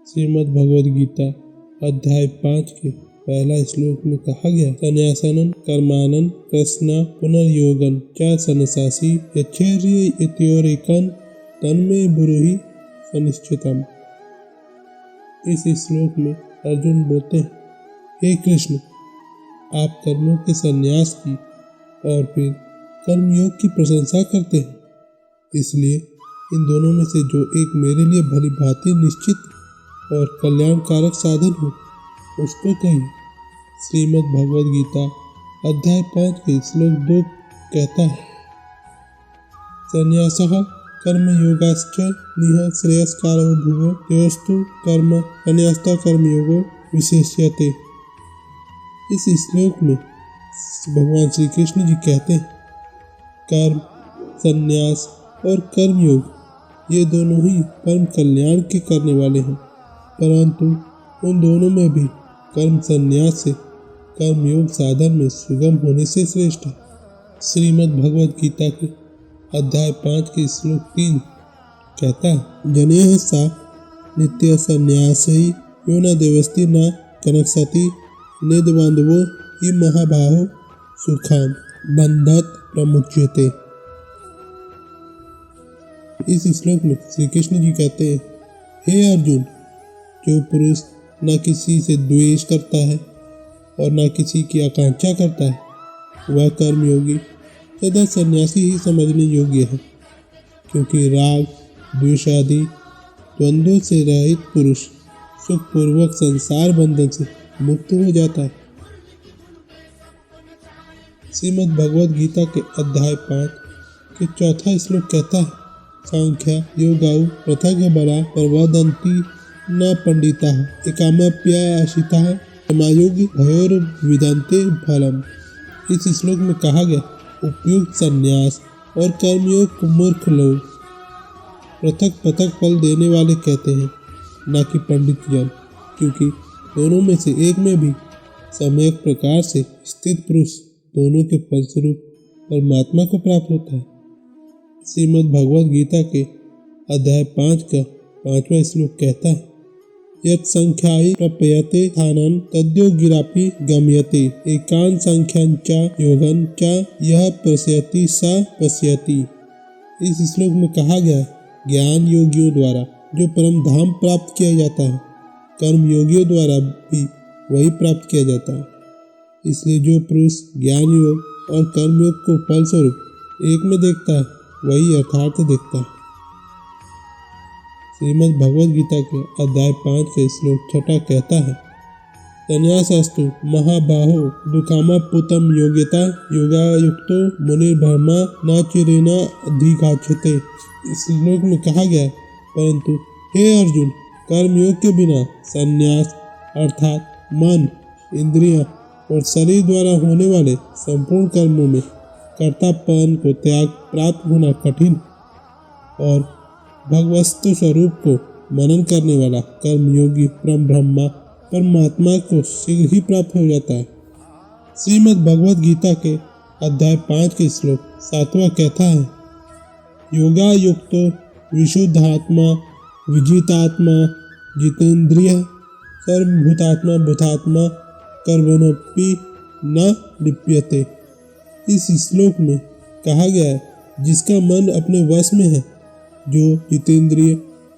श्रीमद् भगवद गीता अध्याय 5 के पहला श्लोक में कहा गया, संन्यासनं कर्मानं कृष्ण पुनर्योगं च सन्यासी यच्छेर्य इत्योरेकं तन्मे ब्रूहि सनिश्चितम्। इस श्लोक में अर्जुन बोलते हैं, हे कृष्ण, आप कर्मों के संन्यास की और फिर कर्मयोग की प्रशंसा करते हैं, इसलिए इन दोनों में से जो एक मेरे लिए भली भांति निश्चित और कल्याणकारक साधन हो उसको कहिए। श्रीमद् भगवद गीता अध्याय 5 के श्लोक 2 कहता है, संन्यासः कर्मयोगाश्च निः श्रेयस्कारो भुवो योस्तु कर्म संन्यासः कर्मयोगो विशेष्यते। इस श्लोक में भगवान श्री कृष्ण जी कहते हैं, कर्म संन्यास और कर्मयोग ये दोनों ही परम कल्याण के करने वाले हैं, परंतु उन दोनों में भी कर्म संन्यास से कर्मयोग साधन में सुगम होने से श्रेष्ठ है। श्रीमद् भगवद गीता के अध्याय 5 के श्लोक 3 कहता है, जनेह सा नित्य संन्यासई यो न देवस्ति न कनक्षति निधबांधवो हि महाबाहो सुखान बंधत प्रमुच्यते। इस श्लोक में श्री कृष्ण जी कहते हैं, हे अर्जुन, जो पुरुष न किसी से द्वेष करता है और न किसी की आकांक्षा करता है, वह कर्मयोगी सदा सन्यासी ही समझने योग्य है, क्योंकि राग द्वेष आदि द्वंद्वों से रहित पुरुष सुखपूर्वक संसार बंधन से मुक्त हो जाता है। श्रीमद् भगवद गीता के अध्याय 5 के चौथा श्लोक कहता है, सांख्य योगाउ पृथक बला प्रवदन्ति न पंडिताः एकाम्याप्याशिताः समायोग भयोर विदन्ते फलम्। इस श्लोक में कहा गया, उपयुक्त संन्यास और कर्मयोग को मूर्ख लोग पृथक पृथक फल देने वाले कहते हैं, न कि पंडित जन, क्योंकि दोनों में से एक में भी सम्यक प्रकार से स्थित पुरुष दोनों के फलस्वरूप परमात्मा को प्राप्त होता है। श्रीमद् भगवद गीता के अध्याय 5 का 5वां श्लोक कहता है, यत् संख्याय प्रपयते स्थानं तद्यो गिरापि गम्यते एकांत संख्यां च योगं च यह पश्यति स पश्यति। इस श्लोक में कहा गया, ज्ञान योगियों द्वारा जो परम धाम प्राप्त किया जाता है, कर्म योगियों द्वारा भी वही प्राप्त किया जाता है। इसलिए जो पुरुष ज्ञान योग और कर्म योग को फलस्वरूप एक में देखता है, वही यथार्थ देखता है। श्रीमद् भगवद गीता के अध्याय 5 के श्लोक 6 कहता है, संन्यासस्तु महाबाहो दुःखमाप्तुं योग्यता योगायुक्तो मुनिर्ब्रह्मा न चिरेण अधिगच्छते। इस श्लोक में कहा गया, परंतु हे अर्जुन, कर्मयोग के बिना संन्यास अर्थात मन, इंद्रिय और शरीर द्वारा होने वाले संपूर्ण कर्मों में कर्तापन को त्याग प्राप्त होना कठिन और भगवस्तु स्वरूप को मनन करने वाला कर्मयोगी परम ब्रह्मा परमात्मा को शीघ्र ही प्राप्त हो जाता है। श्रीमद् भगवद गीता के अध्याय 5 के श्लोक 7वां कहता है, योगा युक्तो विशुद्धात्मा विजितात्मा जितेंद्रिय सर्वभूतात्मा भूतात्मा कर्मणोऽपि न लिप्यते। इस श्लोक में कहा गया है, जिसका मन अपने वश में है, जो जितेंद्रिय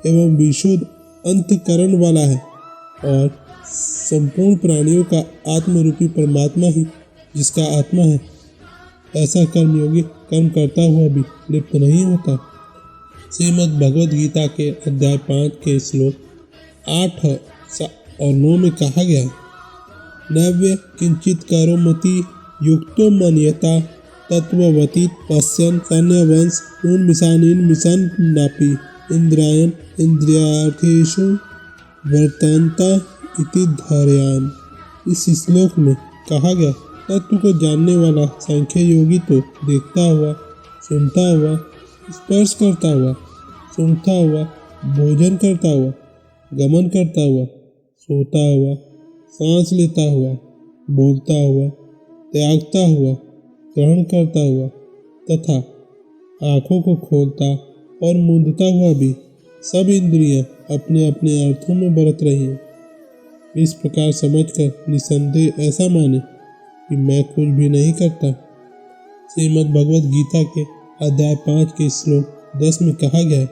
एवं विशुद्ध अंतकरण वाला है और संपूर्ण प्राणियों का आत्मरूपी परमात्मा ही जिसका आत्मा है, ऐसा कर्मयोगी कर्म करता हुआ भी लिप्त नहीं होता। श्रीमद् भगवद गीता के अध्याय 5 के श्लोक 8 और 9 में कहा गया, नव्य किंचित करोमति युक्तो मन्यता तत्ववती पश्यन् सन्न्यवंश उन्मिषान् नापि इंद्रियान् इंद्रियार्थेषु वर्तन्त इति धारयान्। इस श्लोक में कहा गया, तत्व को जानने वाला सांख्य योगी तो देखता हुआ, सुनता हुआ, स्पर्श करता हुआ, सूंघता हुआ, भोजन करता हुआ, गमन करता हुआ, सोता हुआ, सांस लेता हुआ, बोलता हुआ, त्यागता हुआ, ग्रहण करता हुआ तथा आँखों को खोलता और मूंदता हुआ भी सब इंद्रियां अपने अपने अर्थों में बरत रही हैं। इस प्रकार समझकर निसंदेह ऐसा माने कि मैं कुछ भी नहीं करता। श्रीमद् भगवद गीता के अध्याय 5 के श्लोक 10 में कहा गया है,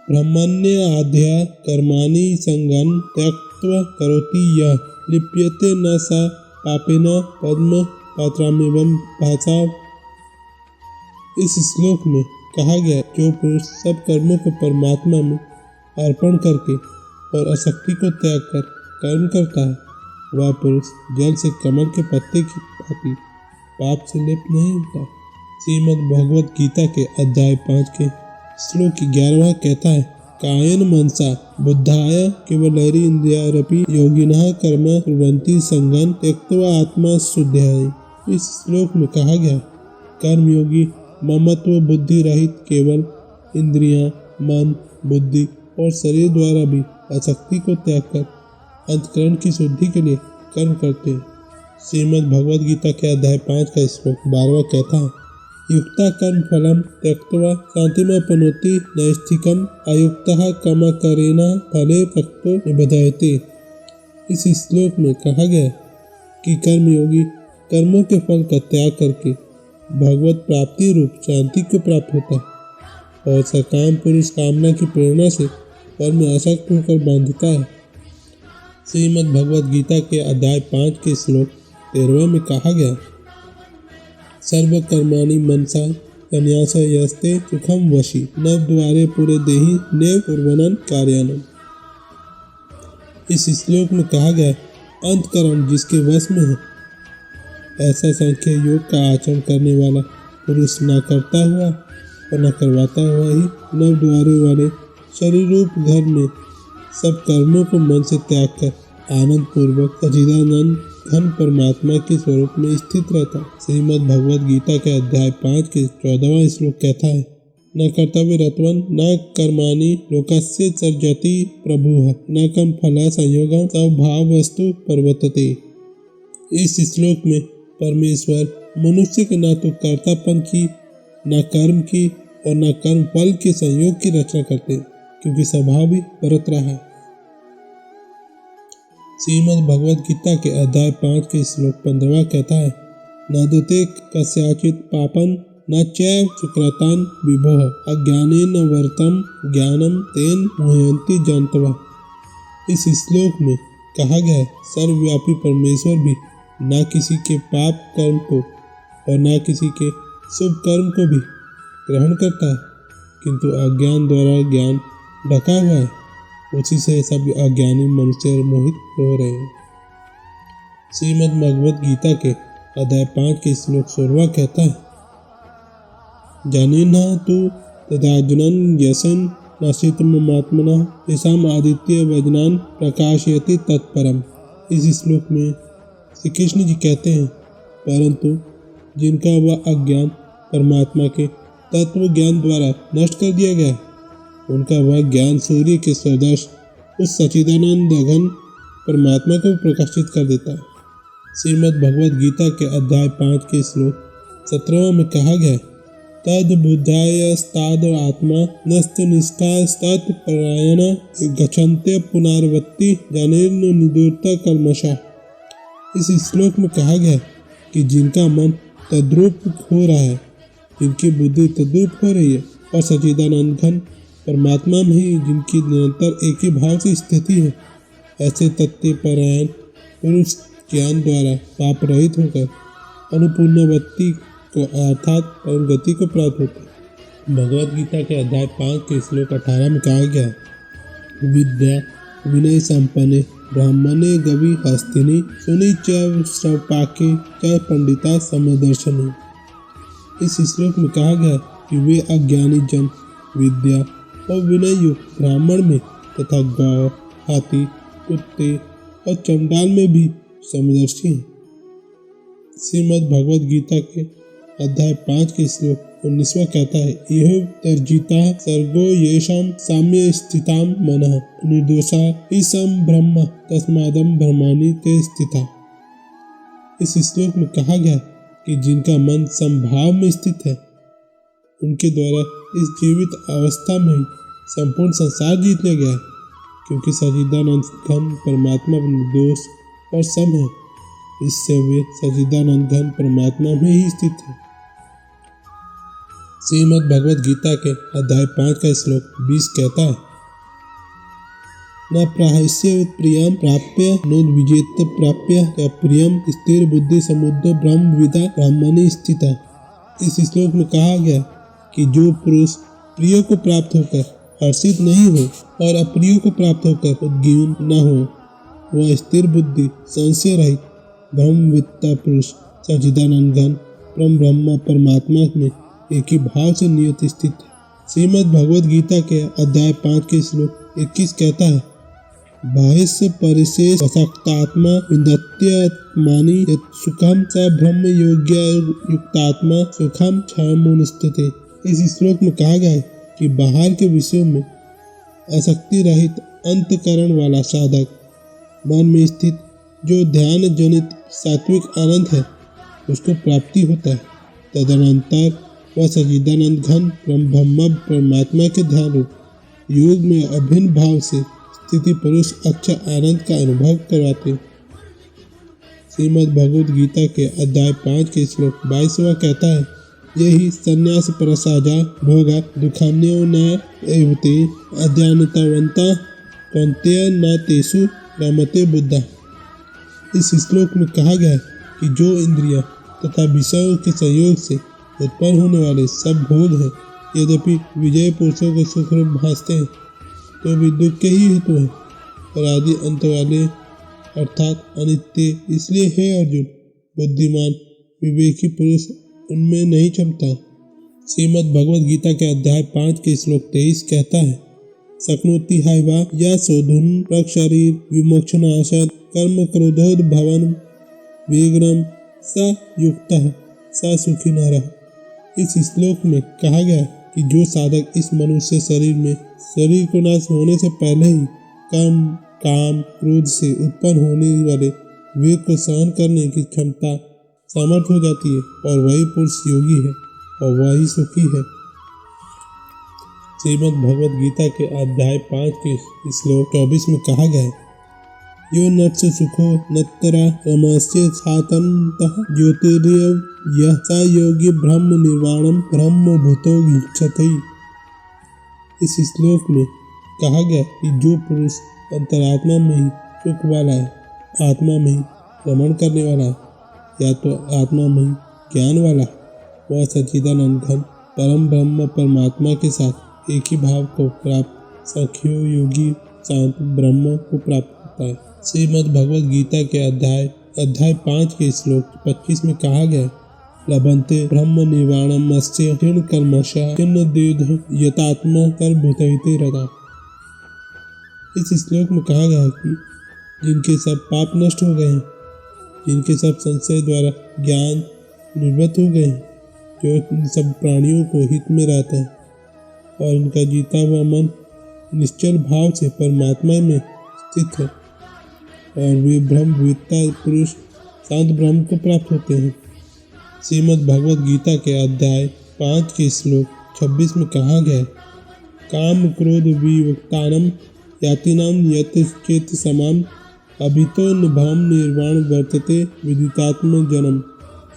ब्रह्मण्य आद्या कर्माणि संगं त्यक्त्वा करोति यः लिप्यते न सा पापेन पद्म पात्रामिवं भासा। इस श्लोक में कहा गया, जो पुरुष सब कर्मों को परमात्मा में अर्पण करके और आसक्ति को त्याग कर कर्म करता है, वह पुरुष जल से कमल के पत्ते की भांति पाप से लिप्त नहीं होता। श्रीमद् भगवद गीता के अध्याय 5 के श्लोक 11वां कहता है, कायेन मनसा बुद्धाय केवलैरी इंद्रियारपि योगिनः कर्म कुर्वन्ति संगं त्यक्त्वा आत्मा शुद्धये। इस श्लोक में कहा गया, कर्मयोगी ममत्व बुद्धि रहित केवल इंद्रियां, मन, बुद्धि और शरीर द्वारा भी आसक्ति को त्याग कर अंतःकरण की शुद्धि के लिए कर्म करते हैं। श्रीमद् भगवद गीता के अध्याय 5 का श्लोक 12वां कहता है, युक्ता कर्म फलम त्यक्त्वा शान्तिमाप्नोति नैष्ठिकम् अयुक्तः कर्मकरेण फले प्रक्तो निबध्यते। इस श्लोक में कहा गया कि कर्मयोगी कर्मों के फल का त्याग करके भगवत प्राप्ति रूप शांति को प्राप्त होता है और सकाम पुरुष कामना की प्रेरणा से कर्म में आसक्त होकर बांधता है। श्रीमद् भगवद गीता के अध्याय 5 के श्लोक 13वें में कहा गया, सर्व कर्माणि मनसा संन्यासयस्ते सुखम वशी नव द्वारे पूरे देहि नेव कुर्वन्नं कार्यानं। इस श्लोक में कहा गया, अंतःकरण जिसके वश में है, ऐसा सांख्य योग का आचरण करने वाला पुरुष न करता हुआ और न करवाता हुआ ही नव द्वारों वाले शरीर रूप घर में सब कर्मों को मन से त्याग कर आनंद पूर्वक सच्चिदानंद घन परमात्मा के स्वरूप में स्थित रहता। श्रीमद् भगवद गीता के अध्याय 5 के 14वां श्लोक कहता है, न कर्तव्य रतवन न कर्माणि लोकस्य सर्जति प्रभुः न कर्म फल संयोगं स्वभाव वस्तु प्रवर्तते। इस श्लोक में परमेश्वर मनुष्य के न तो कर्तापन की, न कर्म की और न कर्म फल के संयोग की रचना करते, क्योंकि स्वभाव भी बरत रहा है। श्रीमद् भगवद गीता के अध्याय 5 के श्लोक 15वां कहता है, न दते कस्याचित् पापं न चैव सुकृतं विभुः अज्ञानेन वर्तं ज्ञानं तेन मुह्यन्ति जन्तवः। इस श्लोक में कहा गया है, सर्वव्यापी परमेश्वर भी न किसी के पाप कर्म को और न किसी के शुभ कर्म को भी ग्रहण करता है, किंतु अज्ञान द्वारा ज्ञान ढका हुआ है, उसी से सब अज्ञानी मनुष्य मोहित हो रहे हैं। श्रीमद् भगवद गीता के अध्याय 5 के श्लोक 16वां कहता है, जानीन्हा तु तदार्जुनं यशन् नास्तित्वमात्मनः तेषाम् आदित्य वजनान् प्रकाशयति तत्परम्। इस श्लोक में श्री कृष्ण जी कहते हैं, परंतु जिनका वह अज्ञान परमात्मा के तत्व ज्ञान द्वारा नष्ट कर दिया गया है, उनका वह ज्ञान सूर्य के सदृश उस सच्चिदानंद घन परमात्मा को प्रकाशित कर देता है। श्रीमद् भगवद गीता के अध्याय 5 के श्लोक 17वां में कहा गया, तद बुद्धायस्ताद आत्मा नस्त निष्ठास्तत् परायण गच्छन्ते पुनर्वत्ति जनेर्न निदूरता कल्मषा। इस श्लोक में कहा गया कि जिनका मन तद्रूप हो रहा है, जिनकी बुद्धि तद्रूप हो रही है और सच्चिदानंद घन परमात्मा में ही जिनकी निरंतर एक ही भाव से स्थिति है, ऐसे तत्व परायण पुरुष ज्ञान द्वारा पाप रहित होकर अनुपुण्यवत्ति को अर्थात परम गति को प्राप्त होते हैं। भगवद गीता के अध्याय 5 के श्लोक 18 में कहा गया, विद्या विनय संपन्ने ब्राह्मणे गवि हस्तिनी सुनि च श्रवपाके च पंडिता समदर्शनी। इस श्लोक में कहा गया कि वे अज्ञानी जन विद्या और विनय युक्त ब्राह्मण में तथा गौ, हाथी, कुत्ते और चंडाल में भी समदर्शी हैं। श्रीमद् भगवद गीता के अध्याय 5 के श्लोक 19वां कहता है, यह तर्जिता सर्गो येषां साम्ये स्थितां मनः निर्दोषा ईशं ब्रह्म तस्मादं ब्रह्माणि ते स्थिता। इस श्लोक में कहा गया कि जिनका मन समभाव में स्थित है, उनके द्वारा इस जीवित अवस्था में ही संपूर्ण संसार जीत लिया गया है। क्योंकि सच्चिदानंद घन परमात्मा निर्दोष और सम है, इससे वे सच्चिदानंद घन परमात्मा में ही स्थित है। श्रीमद् भगवद गीता के अध्याय 5 का श्लोक 20 कहता है, न प्राहस्य प्रियम प्राप्य नोद्विजेत प्राप्य का प्रियम स्थिर बुद्धि समुद्र ब्रह्मविदा ब्राह्मणी स्थिता। इस श्लोक में कहा गया कि जो पुरुष प्रिय को प्राप्त होकर हर्षित नहीं हो और अप्रिय को प्राप्त होकर उद्विग्न न हो, वह स्थिर बुद्धि संशय रहित ब्रह्मविद्ता पुरुष सच्चिदानंद घन परम ब्रह्म परमात्मा में एक ही भाव से नियत स्थित है। श्रीमद् भगवद गीता के अध्याय 5 के श्लोक 21 कहता है, बाह्य परिशेष असक्तात्मा विन्दत्यात्मानि यत् सुखम स ब्रह्म योग्य युक्तात्मा सुखम क्षयमुनिस्थिते। इस श्लोक में कहा गया है कि बाहर के विषयों में आसक्ति रहित अंतकरण वाला साधक मन में स्थित जो ध्यान जनित सात्विक आनंद है उसको प्राप्ति होता है। तदनंतर वह सच्चिदानंद घन ब्रह्म परमात्मा के ध्यान रूप योग में अभिन्न भाव से स्थिति पुरुष अक्षर आनंद का अनुभव करवाते। श्रीमद् भगवद गीता के अध्याय 5 के श्लोक 22वां कहता है, यही संन्यास प्रसाजा भोगा दुखान्यो न एवते अज्ञानतावंता कौन्तेय न तेषु रमते बुद्धा। इस श्लोक में कहा गया है कि जो इंद्रिय तथा विषयों के संयोग से उत्पन्न होने वाले सब भोग हैं, यद्यपि विजय पुरुषों को सुख रूप भासते हैं तो भी दुख के ही हेतु हैं और आदि अंत वाले अर्थात अनित्य। इसलिए हे अर्जुन, बुद्धिमान विवेकी पुरुष उनमें नहीं क्षमता। श्रीमद् भगवद गीता के अध्याय 5 के श्लोक 23 कहता है, शक्नोति हैवा या शोधुन प्रक्षरीर विमोक्षनाशात् कर्म क्रोधोद्भवन विघ्नं स युक्तः स सुखी नरः। इस श्लोक में कहा गया कि जो साधक इस मनुष्य शरीर में शरीर को नाश होने से पहले ही कर्म काम क्रोध से उत्पन्न होने वाले वेग को सहन करने की क्षमता सामर्थ्य हो जाती है और वही पुरुष योगी है और वही सुखी है। श्रीमद् भगवद गीता के अध्याय 5 के श्लोक 24 में कहा गया है, यो नत्स सुखो नत्तरा रमस्य सातन्तः ज्योतिर्य यः स योगी ब्रह्म निर्वाणम ब्रह्म भूतो गच्छति। इस श्लोक में कहा गया कि जो पुरुष अंतरात्मा में ही सुख वाला है, आत्मा में ही रमण करने वाला है या तो आत्मा में ही ज्ञान वाला, वह सच्चिदानंद घन परम ब्रह्म परमात्मा के साथ एक ही भाव को प्राप्त सख्यो योगी शांत ब्रह्म को प्राप्त होता है। श्रीमद् भगवद गीता के अध्याय 5 के श्लोक 25 में कहा गया, लभन्ते ब्रह्म निर्वाणमस्य क्षीण कर्मशः क्षीण द्विध यतात्मा कर्मभूतैते रता। इस श्लोक में कहा गया है कि जिनके सब पाप नष्ट हो गए हैं, जिनके सब संशय द्वारा ज्ञान निवृत्त हो गए हैं, जो इन सब प्राणियों को हित में रहते हैं और इनका जीता हुआ मन निश्चल भाव से परमात्मा में स्थित है और वे ब्रह्मविद्ता पुरुष शांत ब्रह्म को प्राप्त होते हैं। श्रीमद् भगवद गीता के अध्याय 5 के श्लोक 26 में कहा गया, काम क्रोध वियुक्तानां यातिनां यत् चेत समाम अभितो निभम निर्वाण वर्तते विदितात्म जन्म।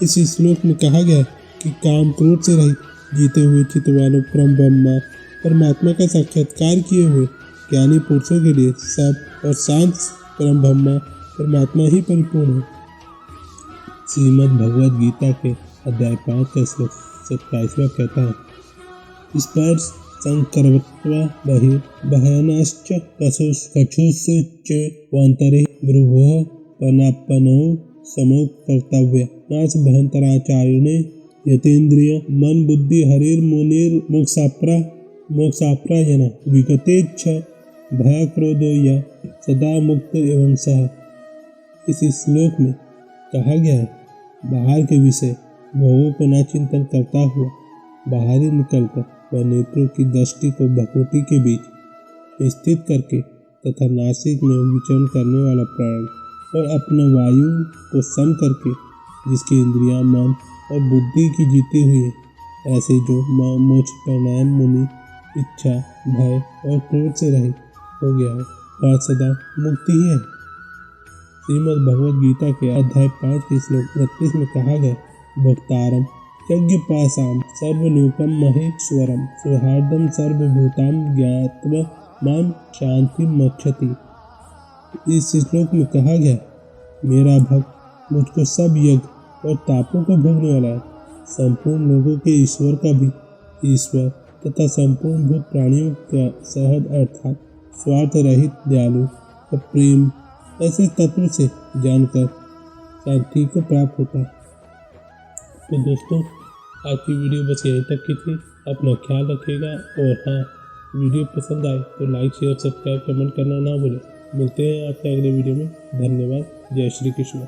इस श्लोक में कहा गया कि काम क्रोध से रहित जीते हुए चित्त वालों परम ब्रह्मा परमात्मा का साक्षात्कार किए हुए ज्ञानी पुरुषों के लिए सब और शांत परम ब्रह्मा परमात्मा ही परिपूर्ण है। श्रीमद् भगवद गीता के अध्याय 5 का श्लोक 27वां कहता है, स्पर्श संकर्वत्वा बहिर्बहनश्च कक्षुश्च वान्तरे भ्रुवः पनापनो समो कर्तव्य नाश भयंतराचार्युणे यतेन्द्रिय मन बुद्धि हरिर मुनिर मोक्षाप्रा जना विगतेच्छ भय क्रोधो या सदा मुक्त एवं सह। इस श्लोक में कहा गया है, बाहर के विषय भोगों को न चिंतन करता हुआ बाहर ही निकलकर वह नेत्रों की दृष्टि को भकुटी के बीच स्थित करके तथा नासिक में विचरण करने वाला प्राण और अपना वायु को सम करके जिसकी इंद्रियां मन और बुद्धि की जीती हुई है, ऐसे जो मोक्ष प्राणायाम मुनि इच्छा भय और क्रोध से रहित हो गया है, पास सदा मुक्ति ही है। श्रीमद् भगवद गीता के अध्याय 5 के श्लोक 29 में कहा गया, भक्तारम यज्ञपासाम सर्वलोकम महेश्वरम सौहार्दम सर्वभूतां ज्ञात्वा माम शांति मक्षति। इस श्लोक में कहा गया, मेरा भक्त मुझको सब यज्ञ और तापों को भोगने वाला है, संपूर्ण लोगों के ईश्वर का भी ईश्वर तथा संपूर्ण भूत प्राणियों का सहद अर्थात स्वार्थ रहित दयालु और प्रेम ऐसे तत्व से जानकर शांति को प्राप्त होता है। तो दोस्तों, आज की वीडियो बस यहीं तक की थी। अपना ख्याल रखिएगा और हाँ, वीडियो पसंद आए तो लाइक शेयर सब्सक्राइब कमेंट करना ना भूलें। मिलते हैं आपसे अगले वीडियो में। धन्यवाद। जय श्री कृष्ण।